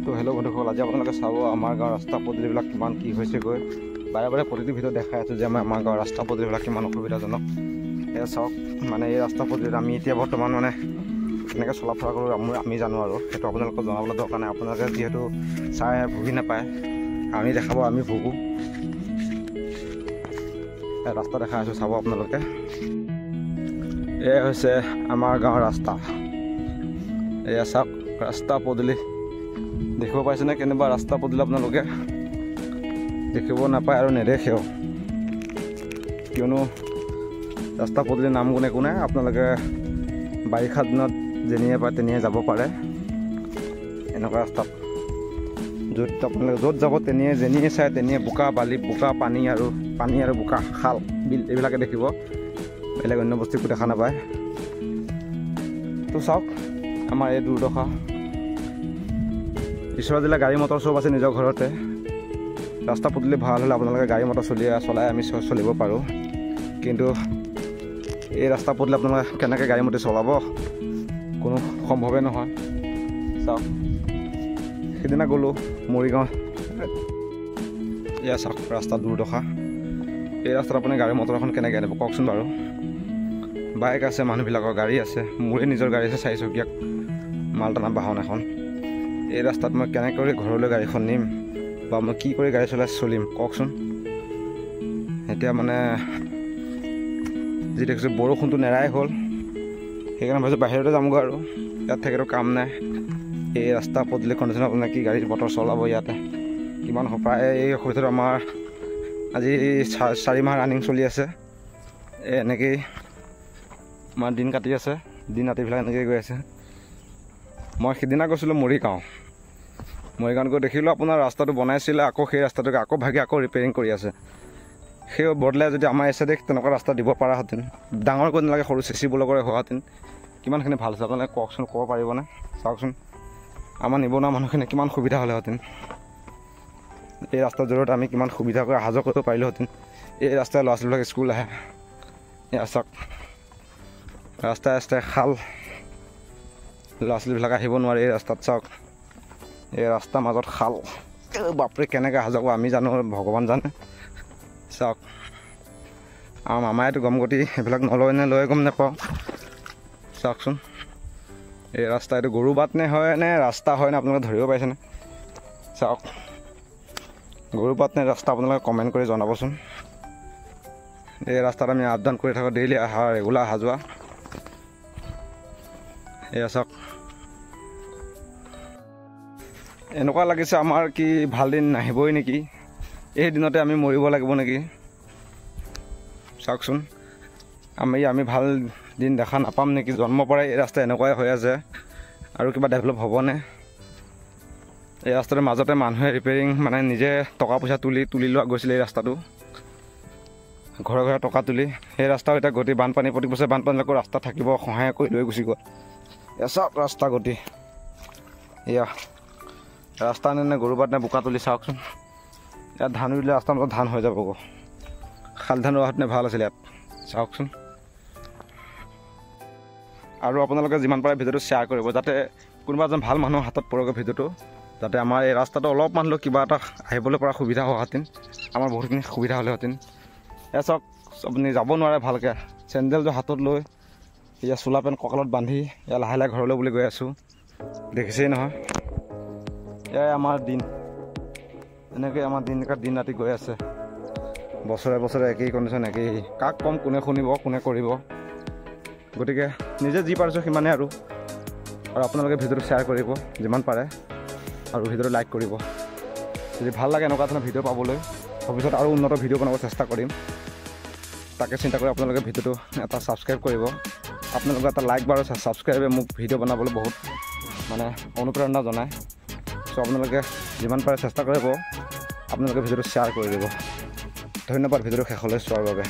তো হেল্ল' বন্ধুসকল, আজি আপোনালোকে চাব আমাৰ গাঁৱৰ ৰাস্তা পদূলিবিলাক কিমান কি হৈছেগৈ। বাৰে বাৰে প্ৰতিটো ভিডিঅ' দেখাই আছোঁ যে আমাৰ গাঁৱৰ ৰাস্তা পদূলিবিলাক কিমান অসুবিধাজনক। এয়া চাওক, মানে এই ৰাস্তা পদূলিত আমি এতিয়া বৰ্তমান মানে কেনেকৈ চলা ফুৰা কৰোঁ আমি জানো, আৰু সেইটো আপোনালোকক জনাবলৈ দৰকাৰ নাই। আপোনালোকে যিহেতু চাই ভুগি নাপায়, আমি দেখাব, আমি ভুগোঁ। ৰাস্তা দেখাই আছোঁ, চাব আপোনালোকে। এয়া হৈছে আমাৰ গাঁৱৰ ৰাস্তা। এয়া চাওক ৰাস্তা পদূলি দেখিব পাইছেনে? কেনেবা ৰাস্তা পদূলি আপোনালোকে দেখিব নাপায় আৰু নেদেখেও, কিয়নো ৰাস্তা পদূলিৰ নাম গুণ একো নাই। আপোনালোকে বাৰিষা দিনত যেনিয়ে পায় তেনিয়ে যাব পাৰে। এনেকুৱা ৰাস্তাত য'ত আপোনালোকে য'ত যাব তেনিয়ে যেনিয়ে চাই তেনিয়ে বোকা বালি, বোকা পানী আৰু বোকা খাল বিল এইবিলাকে দেখিব, বেলেগ অন্য বস্তু একো দেখা নাপায়। তো চাওক আমাৰ এই দুৰ্দশা। ঈশ্বৰ দিলে গাড়ী মটৰ চব আছে নিজৰ ঘৰতে। ৰাস্তা পদূলি ভাল হ'লে আপোনালোকে গাড়ী মটৰ চলাই আমি চলিব পাৰোঁ, কিন্তু এই ৰাস্তা পদূলি আপোনালোকে কেনেকৈ গাড়ী মটৰ চলাব, কোনো সম্ভৱেই নহয়। চাওক সেইদিনা গ'লোঁ মৰিগাঁও, এয়া চাওক ৰাস্তা দুৰ্দশা। এই ৰাস্তাত আপুনি গাড়ী মটৰ এখন কেনেকৈ আনিব কওকচোন বাৰু। বাইক আছে, মানুহবিলাকৰ গাড়ী আছে, মোৰে নিজৰ গাড়ী আছে, 4চকীয়া মাল টনা বাহন এখন। এই ৰাস্তাত মই কেনেকৈ ঘৰলৈ গাড়ীখন নিম, বা মই কি কৰি গাড়ী চলিম কওকচোন। এতিয়া মানে যি দেখিছোঁ বৰষুণটো নেৰাই হ'ল, সেইকাৰণে ভাবিছোঁ বাহিৰতে যামগৈ, আৰু ইয়াত থাকেতো কাম নাই। এই ৰাস্তা পদূলি কণ্ডিশ্যন আপোনাৰ কি গাড়ী মটৰ চলাব ইয়াতে কিমান প্ৰায় এই অসুবিধাটো আমাৰ আজি 4 মাহ ৰানিং চলি আছে। এনেকেই আমাৰ দিন কাটি আছে, দিন ৰাতিবিলাক এনেকৈ গৈ আছে। মই সিদিনা গৈছিলোঁ মৰিগাঁৱত গৈ দেখিলোঁ আপোনাৰ ৰাস্তাটো বনাইছিলে, আকৌ সেই ৰাস্তাটোকে আকৌ ভাগি আকৌ ৰিপেয়াৰিং কৰি আছে। সেই বদলাই যদি আমাৰ এই চাইডে তেনেকুৱা ৰাস্তা দিব পৰাহেঁতেন, ডাঙৰ কৰি নালাগে, সৰু CC ব্লকৰে হোৱাহেঁতেন কিমানখিনি ভাল হৈছে আপোনালোকে কওকচোন, ক'ব পাৰিবনে? চাওকচোন আমাৰ নিবনুৱা মানুহখিনি কিমান সুবিধা হ'লেহেঁতেন। এই ৰাস্তাৰ জৰিয়তে আমি কিমান সুবিধাকৈ অহা যোৱা কৰিব পাৰিলোহেঁতেন। এই ৰাস্তাই ল'ৰা ছোৱালীবিলাক স্কুল আহে। এয়া চাওক ৰাস্তাই খাল, ল'ৰা ছোৱালীবিলাক আহিব নোৱাৰে এই ৰাস্তাত। চাওক এই ৰাস্তাৰ মাজত খাল, বাপৰে কেনেকৈ অহা যাব আমি জানো, ভগৱান জানে। চাওক আমাৰ মামাইতো গম গতি সেইবিলাক নলয় নে লয় গম নাপাওঁ। চাওকচোন এই ৰাস্তা, এইটো গৰু বাট নে হয় নে ৰাস্তা হয় নে আপোনালোকে ধৰিব পাৰিছেনে? চাওক গৰু বাট নে ৰাস্তা আপোনালোকে কমেণ্ট কৰি জনাবচোন। এই ৰাস্তাত আমি আপ ডাউন কৰি থাকোঁ, ডেইলি ৰেগুলাৰ অহা যোৱা। এয়া চাওক এনেকুৱা লাগিছে আমাৰ কি ভাল দিন নাহিবই নেকি, এই দিনতে আমি মৰিব লাগিব নেকি। চাওকচোন আমি ভাল দিন দেখা নাপাম নেকি, জন্মৰ পৰাই এই ৰাস্তা এনেকুৱাই হৈ আছে, আৰু কিবা ডেভেলপ হ'বনে? এই ৰাস্তাটোৰ মাজতে মানুহে ৰিপেয়াৰিং মানে নিজে টকা পইচা তুলি লোৱা গৈছিলে এই ৰাস্তাটো, ঘৰে ঘৰে টকা তুলি। সেই ৰাস্তাও এতিয়া গতি বানপানী, প্ৰতি বছৰে বানপানীলৈকো ৰাস্তা থাকিব, সহায় কৰি লৈ গুচি গ'ল। এয়া চাওক ৰাস্তা গতি, এয়া ৰাস্তা নে গৰু বাট নে বোকা তুলি। চাওকচোন ইয়াত ধান ৰুলে ৰাস্তাৰ মাজত ধান হৈ যাবগৈ, শাল ধান ৰোৱাহেঁতেনে ভাল আছিল ইয়াত। চাওকচোন আৰু আপোনালোকে যিমান পাৰে ভিডিঅ'টো শ্বেয়াৰ কৰিব, যাতে কোনোবা এজন ভাল মানুহৰ হাতত পৰক ভিডিঅ'টো, যাতে আমাৰ এই ৰাস্তাটো অলপমান হ'লেও কিবা এটা আহিবলৈ পৰা সুবিধা হোৱাহেঁতেন, আমাৰ বহুতখিনি সুবিধা হ'লেহেঁতেন। এয়া চাওক আপুনি যাব নোৱাৰে ভালকৈ, চেণ্ডেলযোৰ হাতত লৈ, এয়া চোলা পেণ্ট কঁকালত বান্ধি এয়া লাহে লাহে ঘৰলৈ বুলি গৈ আছোঁ। দেখিছেই নহয়, এয়াই আমাৰ দিন, এনেকৈ আমাৰ দিন ৰাতি গৈ আছে। বছৰে বছৰে একেই কণ্ডিশ্যন, একেই। কাক কম, কোনে শুনিব, কোনে কৰিব। গতিকে নিজে যি পাৰিছোঁ সিমানে, আৰু আপোনালোকে ভিডিঅ'টো শ্বেয়াৰ কৰিব যিমান পাৰে, আৰু ভিডিঅ'টো লাইক কৰিব। যদি ভাল লাগে এনেকুৱা ধৰণৰ ভিডিঅ' পাবলৈ, ভৱিষ্যত আৰু উন্নত ভিডিঅ' বনাব চেষ্টা কৰিম। তাকে চিন্তা কৰি আপোনালোকে ভিডিঅ'টো এটা ছাবস্ক্ৰাইব কৰিব। আপোনালোকে এটা লাইক বাৰু ছাবস্ক্ৰাইবে মোক ভিডিঅ' বনাবলৈ বহুত মানে অনুপ্ৰেৰণা জনায়। চ' আপোনালোকে যিমান পাৰে চেষ্টা কৰিব, আপোনালোকে ভিডিঅ'টো শ্বেয়াৰ কৰি দিব। ধন্যবাদ ভিডিঅ'টো শেষলৈ চোৱাৰ বাবে।